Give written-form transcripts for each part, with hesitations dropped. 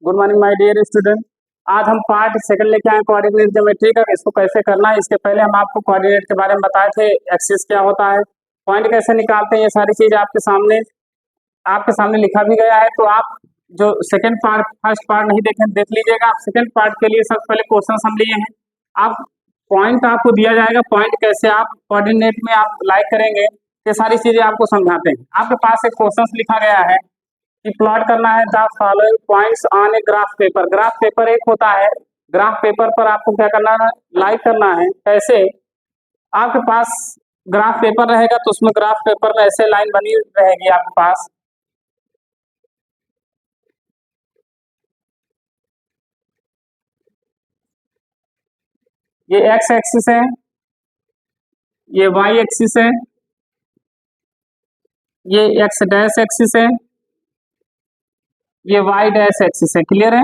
Good morning my dear student. आज हम part second लेके आए कोऑर्डिनेट ज्योमेट्री का। इसको कैसे करना है, इसके पहले हम आपको कोऑर्डिनेट के बारे में बताए थे। एक्सिस क्या होता है, पॉइंट कैसे निकालते हैं, ये सारी चीज आपके सामने लिखा भी गया है। तो आप जो सेकंड पार्ट फर्स्ट पार्ट नहीं देख लीजिएगा। आप सेकंड पार्ट के लिए सबसे पहले क्वेश्चन हम लिए हैं। आप पॉइंट आपको दिया जाएगा, पॉइंट कैसे आप कोऑर्डिनेट में आप लाइक करेंगे, ये सारी चीजें आपको समझाते हैं। आपके पास एक क्वेश्चन लिखा गया है कि प्लॉट करना है the following points on a graph paper. Graph paper एक होता है, ग्राफ पेपर पर आपको क्या करना है, लाइक करना है। कैसे, आपके पास ग्राफ पेपर रहेगा तो उसमें ग्राफ पेपर में ऐसे लाइन बनी रहेगी आपके पास। ये एक्स एक्सिस है, ये वाई एक्सिस है, ये एक्स डैश एक्सिस है, ये वाई डैश एक्सिस है। क्लियर है।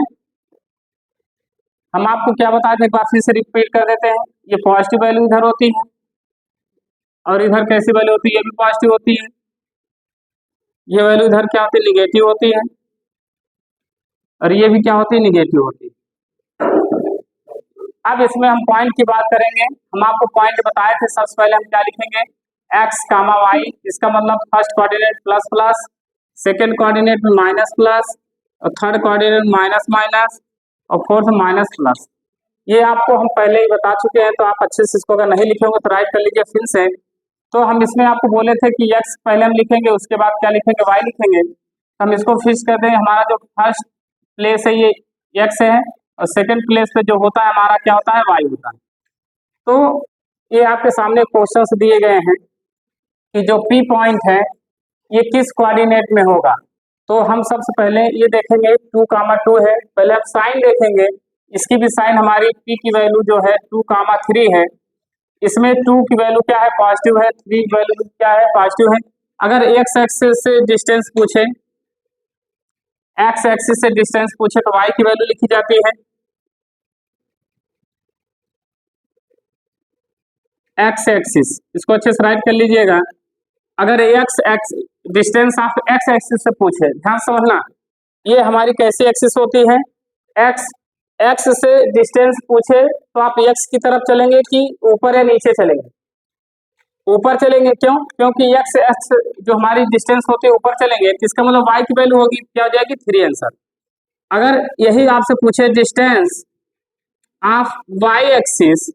हम आपको क्या बताए थे, एक बार फिर से रिपीट कर देते हैं। ये पॉजिटिव वैल्यू इधर होती है और इधर कैसी वैल्यू होती है, ये भी पॉजिटिव होती है। ये वैल्यू इधर क्या होती है, निगेटिव होती है, और ये भी क्या होती है, निगेटिव होती है। अब इसमें हम पॉइंट की बात करेंगे। हम आपको पॉइंट बताए थे। सबसे पहले हम क्या लिखेंगे, एक्स कामा वाई, इसका मतलब first coordinate plus plus, second coordinate में माइनस प्लस, और थर्ड कोऑर्डिनेट माइनस माइनस, और फोर्थ माइनस प्लस। ये आपको हम पहले ही बता चुके हैं, तो आप अच्छे से इसको अगर नहीं लिखे होंगे तो राइट कर लीजिए फिर से। तो हम इसमें आपको बोले थे कि एक्स पहले हम लिखेंगे, उसके बाद क्या लिखेंगे, वाई लिखेंगे। हम इसको फिक्स कर दें। हमारा जो फर्स्ट प्लेस है ये एक्स है, और सेकंड प्लेस पे जो होता है हमारा क्या होता है, वाई होता है। तो ये आपके सामने क्वेश्चंस दिए गए हैं कि जो पी पॉइंट है ये किस कोऑर्डिनेट में होगा। तो हम सबसे पहले ये देखेंगे 2, 2 है। पहले हम साइन देखेंगे। इसकी भी साइन हमारी पी की वैल्यू जो है 2, 3 है। इसमें 2 की वैल्यू क्या है, पॉजिटिव है, 3 की वैल्यू क्या है, पॉजिटिव है। अगर एक्स एक्सिस से डिस्टेंस पूछे, एक्स एक्सिस से डिस्टेंस पूछे तो वाई की वैल्यू लिखी जाती है एक्स एक्सिस। इसको अच्छे से राइट कर लीजिएगा। अगर एक्स एक्स डिस्टेंस आप एक्स एक्सिस से पूछे, ध्यान समझना, ये हमारी कैसी एक्सिस होती है, एक्स एक्स से डिस्टेंस पूछे तो आप एक्स की तरफ चलेंगे कि ऊपर या नीचे चलेंगे, ऊपर चलेंगे। क्यों, क्योंकि एक्स एक्स जो हमारी डिस्टेंस होती है ऊपर चलेंगे, तो इसका मतलब वाई की वैल्यू होगी क्या हो जाएगी, 3 आंसर। अगर यही आपसे पूछे डिस्टेंस ऑफ वाई एक्सिस,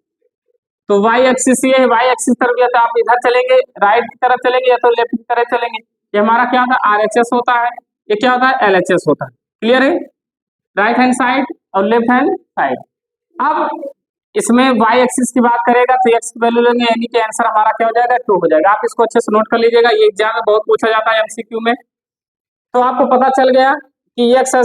तो वाई एक्सिस ये है, वाई एक्सिस तरफ या तो आप इधर चलेंगे, राइट की तरफ चलेंगे, या तो लेफ्ट की तरफ चलेंगे। ये हमारा क्या होता है, आरएचएस होता है, ये क्या होता है, एलएचएस होता है। क्लियर है, राइट हैंड साइड और लेफ्ट हैंड साइड। अब इसमें वाई एक्सिस की बात करेगा तो एक्स की वैल्यू लेंगे, यानी कि आंसर हमारा क्या हो जाएगा, 2 हो जाएगा। आप इसको अच्छे से नोट कर लीजिएगा, ये एग्जाम में बहुत पूछा जाता है एमसीक्यू में। तो आपको पता चल गया कि एक्स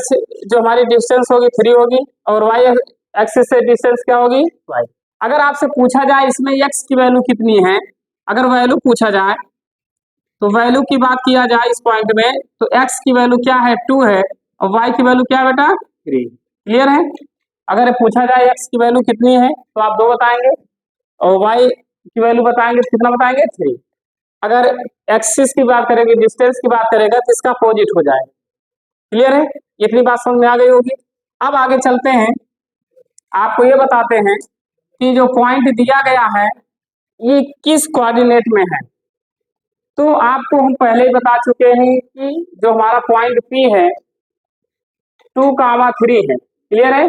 जो हमारी डिस्टेंस होगी 3 होगी, और वाई एक्सिस से डिस्टेंस क्या होगी, वाई। अगर आपसे पूछा जाए इसमें एक्स की वैल्यू कितनी है, अगर वैल्यू पूछा जाए तो वैल्यू की बात किया जाए इस पॉइंट में, तो एक्स की वैल्यू क्या है, 2 है, और वाई की वैल्यू क्या है बेटा, 3। क्लियर है। अगर पूछा जाए एक्स की वैल्यू कितनी है तो आप 2 बताएंगे, और वाई की वैल्यू बताएंगे तो कितना बताएंगे, 3। अगर एक्सिस की बात करेंगे, डिस्टेंस की बात करेगा तो इसका अपोजिट हो जाएगा। क्लियर है, इतनी बात समझ में आ गई होगी। अब आगे चलते हैं, आपको ये बताते हैं कि जो पॉइंट दिया गया है ये किस कोऑर्डिनेट में है। तो आपको हम पहले ही बता चुके हैं कि जो हमारा पॉइंट पी है 2, 3 है। क्लियर है,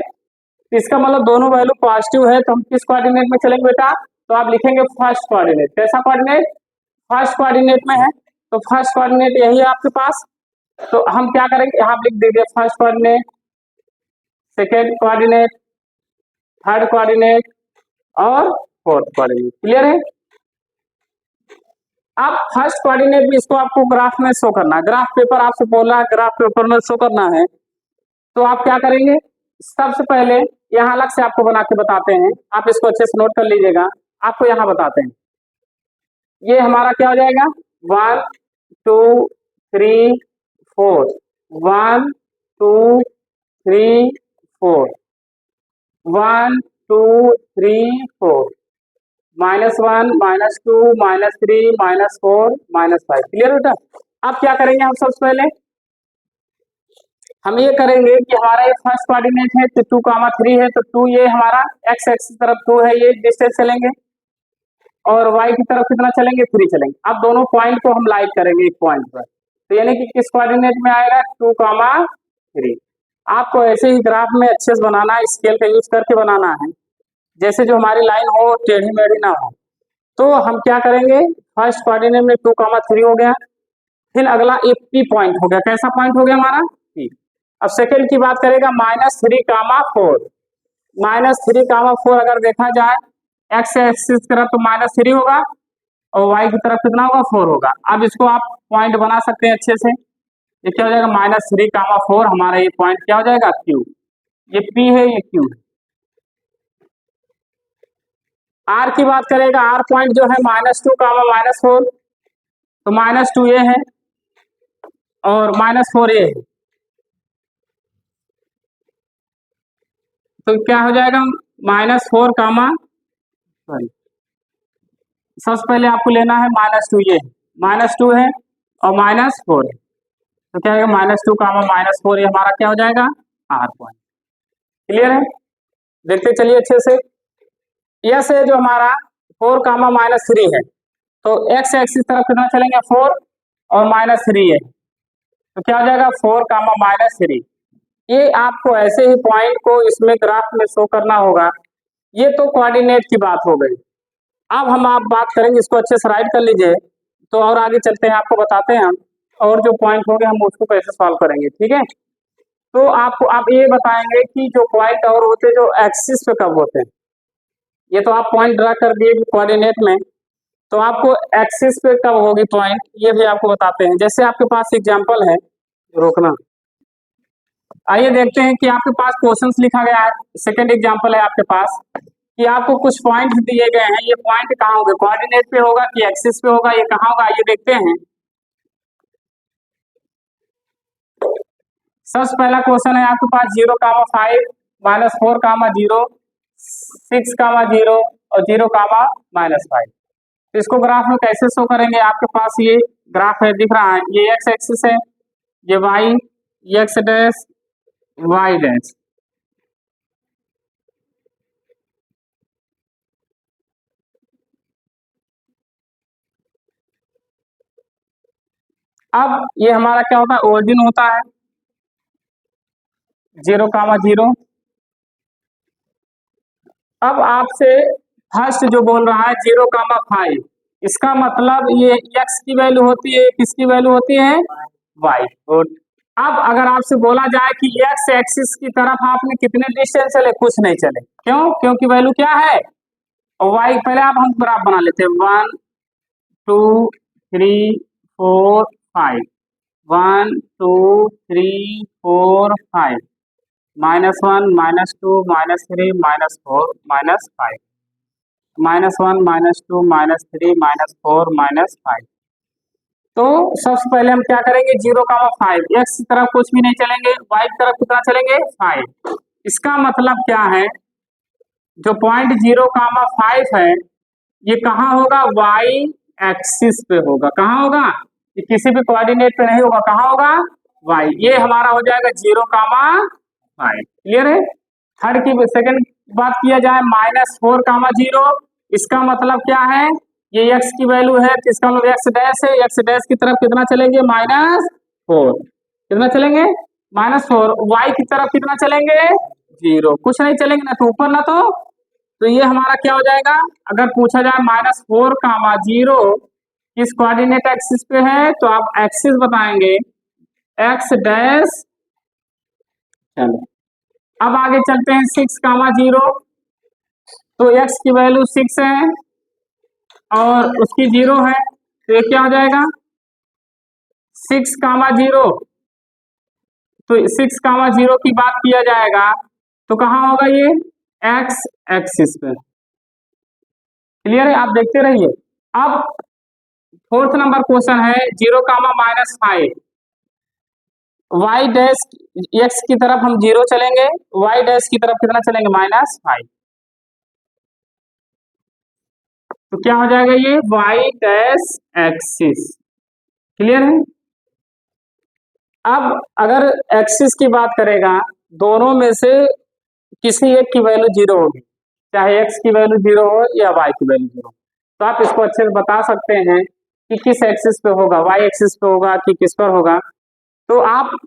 इसका मतलब दोनों वैल्यू पॉजिटिव है, तो हम किस कोऑर्डिनेट में चलेंगे बेटा, तो आप लिखेंगे फर्स्ट कोऑर्डिनेट। कैसा कोऑर्डिनेट, फर्स्ट कोऑर्डिनेट में है, तो फर्स्ट कोऑर्डिनेट यही है आपके पास। तो हम क्या करेंगे, यहाँ लिख दीजिए first coordinate, second coordinate, third coordinate और फोर्थ कोऑर्डिनेट। क्लियर है। अब फर्स्ट कोऑर्डिनेट भी इसको आपको ग्राफ में शो करना है, ग्राफ पेपर आपसे बोला है ग्राफ पेपर में शो करना है। तो आप क्या करेंगे, सबसे पहले यहाँ अलग से आपको बना के बताते हैं, आप इसको अच्छे से नोट कर लीजिएगा। आपको यहाँ बताते हैं, ये हमारा क्या हो जाएगा, 1 2 3 4, 1 2 3 4, 1 2 3 4, -1 -2 -3 -4 -5। क्लियर बेटा। अब क्या करेंगे हम सबसे पहले, हम ये करेंगे कि हमारा ये फर्स्ट कोऑर्डिनेट है तो 2,3 है, तो 2 ये हमारा एक्स एक्सिस तरफ 2 है, ये डिस्टेंस चलेंगे, और वाई की तरफ कितना चलेंगे 3 चलेंगे। अब दोनों पॉइंट को हम लाइक करेंगे एक पॉइंट पर, तो यानी कि किस कोऑर्डिनेट में आएगा 2,3। आपको ऐसे ही ग्राफ में अच्छे से बनाना है, स्केल का यूज करके बनाना है, जैसे जो हमारी लाइन हो टेढ़ी मेढ़ी ना हो। तो हम क्या करेंगे, फर्स्ट कोऑर्डिनेट में 2,3 हो गया, फिर अगला एक पी पॉइंट हो गया, कैसा पॉइंट हो गया हमारा पी। अब सेकंड की बात करेगा -3,4, -3,4 अगर देखा जाए एक्स एक्सिस की तरफ तो -3 होगा और वाई की तरफ कितना होगा 4 होगा। अब इसको आप पॉइंट बना सकते हैं अच्छे से, ये क्या हो जाएगा -3,4 हमारा ये पॉइंट क्या हो जाएगा क्यू, ये पी है ये क्यू है। आर की बात करेगा, आर पॉइंट जो है -2, -4, तो -2 ये है और -4 ये है, तो क्या हो जाएगा -4, सॉरी सबसे पहले आपको लेना है -2, ये -2 है और -4 है, तो क्या होगा -2, -4 ये हमारा क्या हो जाएगा आर पॉइंट। क्लियर है, देखते चलिए अच्छे से। यस है जो हमारा 4, -3 है, तो एक्स एक्सिस तरफ कितना चलेंगे 4 और -3 है, तो क्या हो जाएगा 4, -3। ये आपको ऐसे ही पॉइंट को इसमें ग्राफ में शो करना होगा। ये तो कोऑर्डिनेट की बात हो गई। अब हम आप बात करेंगे, इसको अच्छे से राइट कर लीजिए, तो और आगे चलते हैं, आपको बताते हैं हम और जो पॉइंट हो गए हम उसको कैसे सॉल्व करेंगे, ठीक है। तो आपको आप ये बताएंगे कि जो पॉइंट और होते हैं जो एक्सिस पे कब होते हैं, ये तो आप पॉइंट ड्रा कर दिए कोऑर्डिनेट में, तो आपको एक्सिस पे कब होगी पॉइंट ये भी आपको बताते हैं। जैसे आपके पास एग्जांपल है, रोकना, आइए देखते हैं कि आपके पास क्वेश्चंस लिखा गया है। सेकंड एग्जांपल है आपके पास कि आपको कुछ पॉइंट दिए गए हैं, ये पॉइंट कहाँ होंगे, कोऑर्डिनेट पे होगा कि एक्सिस पे होगा, ये कहाँ होगा आइए देखते हैं। सबसे पहला क्वेश्चन है आपके पास 0,5, -4, 0, 6, 0 और 0, -5। तो इसको ग्राफ में कैसे शो करेंगे, आपके पास ये ग्राफ है दिख रहा है, ये एक्स एक्सिस है, ये वाई, ये एक्स डैश वाई डैश। अब ये हमारा क्या होता है ओरिजिन होता है 0, 0। अब आपसे फर्स्ट जो बोल रहा है 0,5, इसका मतलब ये x की वैल्यू होती है, किसकी वैल्यू होती है y। गुड। अब अगर आपसे बोला जाए कि x एक्सिस की तरफ आपने कितने डिस्टेंस चले, कुछ नहीं चले, क्यों, क्योंकि वैल्यू क्या है और y। पहले आप हम ग्राफ बना लेते हैं, 1 2 3 4 5, 1 2 3 4 5, -1 -2 -3 -4 -5, -1 -2 -3 -4 -5। तो सबसे पहले हम क्या करेंगे 0,5, एक्स की तरफ कुछ भी नहीं चलेंगे, वाई की तरफ कितना चलेंगे 5। इसका मतलब क्या है, जो पॉइंट 0,5 है ये कहाँ होगा वाई एक्सिस पे होगा, कहाँ होगा, ये किसी भी कोऑर्डिनेट पे नहीं होगा, कहाँ होगा वाई। ये हमारा हो जाएगा 0,5। क्लियर है। थर्ड की सेकंड बात किया जाए -4, 0, इसका मतलब क्या है, ये x की वैल्यू है तो इसका मतलब x डैश है, x डैश की तरफ कितना चलेंगे -4, कितना चलेंगे -4। y की तरफ कितना चलेंगे 0, कुछ नहीं चलेंगे ना तो ऊपर ना तो ये हमारा क्या हो जाएगा, अगर पूछा जाए -4, 0 किस कोऑर्डिनेट एक्सिस पे है तो आप एक्सिस बताएंगे x डैश। चलो अब आगे चलते हैं 6, 0, तो x की वैल्यू 6 है और उसकी 0 है, तो ये क्या हो जाएगा 6, 0। तो 6, 0 की बात किया जाएगा तो कहाँ होगा ये x एक्सिस पे। क्लियर है, आप देखते रहिए। अब फोर्थ नंबर क्वेश्चन है 0, -5, y डैश x की तरफ हम 0 चलेंगे, y डैश की तरफ कितना चलेंगे -5, तो क्या हो जाएगा ये y डैश एक्सिस। क्लियर है। अब अगर एक्सिस की बात करेगा, दोनों में से किसी एक की वैल्यू 0 होगी, चाहे x की वैल्यू 0 हो या y की वैल्यू 0। तो आप इसको अच्छे से बता सकते हैं कि किस एक्सिस पे होगा, y एक्सिस पे होगा कि किस पर होगा। तो आप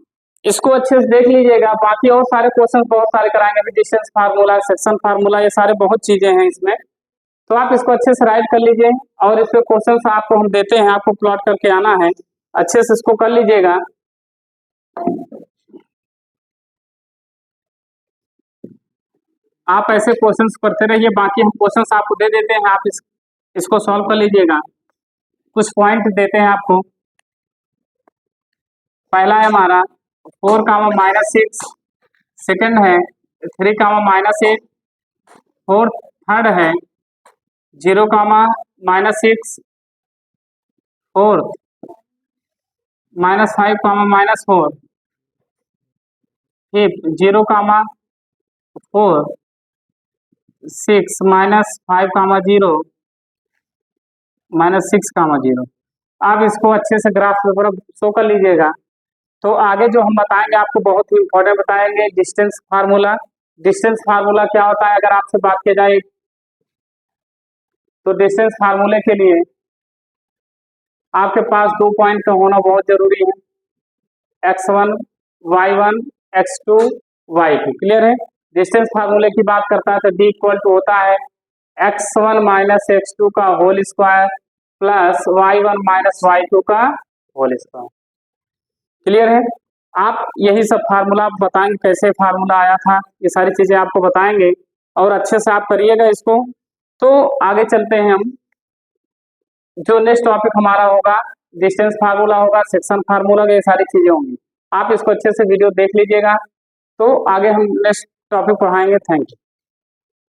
इसको अच्छे से देख लीजिएगा। बाकी और सारे क्वेश्चन बहुत सारे कराएंगे, अभी डिस्टेंस फार्मूला, सेक्शन फार्मूला, ये सारे बहुत चीजें हैं इसमें। तो आप इसको अच्छे से राइट कर लीजिए और इस पे क्वेश्चन आपको हम देते हैं, आपको प्लॉट करके आना है, अच्छे से इसको कर लीजिएगा। आप ऐसे क्वेश्चंस करते रहिए, बाकी हम क्वेश्चंस आपको दे देते हैं, आप इसको सॉल्व कर लीजिएगा। कुछ पॉइंट देते हैं आपको। पहला है हमारा 4 कामा -6, सेकंड है 3 कामा -8, फोर्थ थर्ड है 0 कामा -6, फोर्थ -5 कामा -4, फिफ्थ 0 कामा 4, 6 -5 कामा 0, -6 कामा 0। आप इसको अच्छे से ग्राफ पेपर शो कर लीजिएगा। तो आगे जो हम बताएंगे आपको बहुत ही इंपॉर्टेंट बताएंगे, डिस्टेंस फार्मूला। डिस्टेंस फार्मूला क्या होता है अगर आपसे बात की जाए तो डिस्टेंस फार्मूले के लिए आपके पास 2 पॉइंट का होना बहुत जरूरी है, x1 y1 x2 y2। Clear है? डिस्टेंस फार्मूले की बात करता है तो d इक्वल टू होता है x1 माइनस x2 का whole square plus y1 minus y2 का होल स्क्वायर। क्लियर है? आप यही सब फार्मूला बताएंगे, कैसे फार्मूला आया था, ये सारी चीजें आपको बताएंगे और अच्छे से आप करिएगा इसको। तो आगे चलते हैं हम, जो नेक्स्ट टॉपिक हमारा होगा डिस्टेंस फार्मूला होगा, सेक्शन फार्मूला, ये सारी चीजें होंगी। आप इसको अच्छे से वीडियो देख लीजिएगा। तो आगे हम नेक्स्ट टॉपिक पढ़ाएंगे। Thank you.